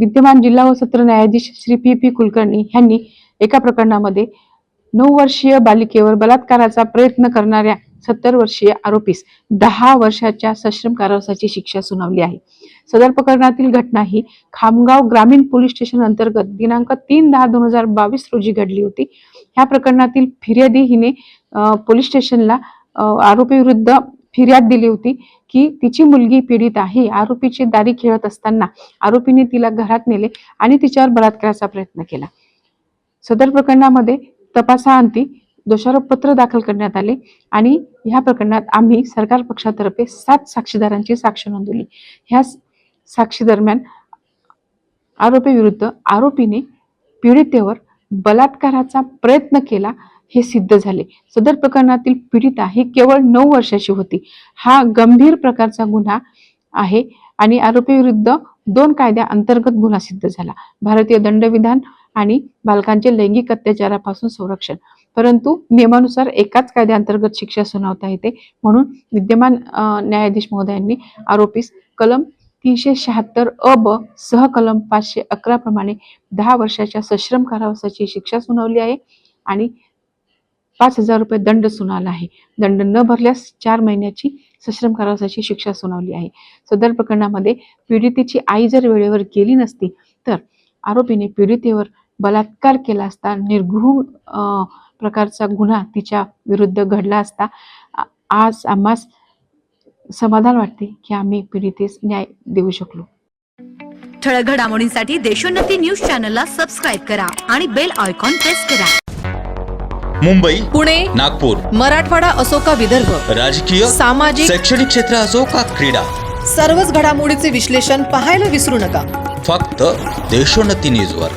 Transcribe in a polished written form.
विद्यमान जिल्हा व सत्र न्यायाधीश श्री पी कुलकर्णी यांनी एका प्रकरणामध्ये 9 वर्षीय बालिकेवर बलात्काराचा प्रयत्न करणाऱ्या 70 वर्षीय आरोपीस 10 वर्षाच्या सश्रम कारावासाची शिक्षा सुनावली आहे। सदर प्रकरणातील घटना ही खामगाव ग्रामीण पोलीस स्टेशन अंतर्गत दिनांक 3/10/2022 रोजी घडली होती। ह्या प्रकरणातील फिर्यादी हिने पोलीस स्टेशनला आरोपी विरुद्ध फिर्याद दिली होती की तिची मुलगी पीडित आहे। आरोपीची दारी खेळत असताना आरोपीने तिला घरात नेले आणि तिच्यावर बलात्काराचा प्रयत्न केला। सदर प्रकरणामध्ये तपासाअंती दोषारोप पत्र दाखल करण्यात आले आणि ह्या प्रकरणात आम्ही सरकार पक्षातर्फे 7 साक्षीदारांची साक्ष नोंदवली। ह्या साक्षी दरम्यान आरोपी विरुद्ध आरोपीने पीडितेवर बलात्काराचा प्रयत्न केला हे सिद्ध झाले। सदर प्रकरणातील पीडिता ही केवळ 9 वर्षाची होती। हा गंभीर प्रकारचा गुन्हा आहे आणि आरोपी विरुद्ध 2 कायद्या अंतर्गत गुन्हा सिद्ध झाला, भारतीय दंडविधान आणि बालकांचे लैंगिक अत्याचारापासून संरक्षण। परंतु नियमानुसार एकाच कायद्याअंतर्गत शिक्षा सुनावता येते, म्हणून विद्यमान न्यायाधीश महोदयांनी आरोपीस कलम 376 अ ब सह कलम 511 प्रमाणे 10 वर्षाच्या सश्रम कारावासाची शिक्षा सुनावली आहे आणि 5,000 रुपये दंड सुनावला आहे। दंड न भरल्यास 4 महिन्याची सश्रम कारावासाची शिक्षा सुनावली आहे। सदर प्रकरणामध्ये पीडितेची आई जर वेळेवर गेली नसती तर आरोपीने पीडितेवर बलात्कार केला असता, निर्घृण प्रकारचा गुन्हा तिच्या विरुद्ध घडला असता। आज आम्हास समाधान वाटते की आम्ही पीडितेस न्याय देऊ शकलो। ठळक घडामोडींसाठी देशोन्नती न्यूज चॅनलला सबस्क्राइब करा आणि बेल आयकॉन प्रेस करा। मुंबई, पुणे, नागपूर, मराठवाडा असो का विदर्भ, राजकीय, सामाजिक, शैक्षणिक क्षेत्र असो का क्रीडा, सर्वच घडामोडीचे विश्लेषण पाहायला विसरू नका। फक्त देशोन्नती न्यूजवर।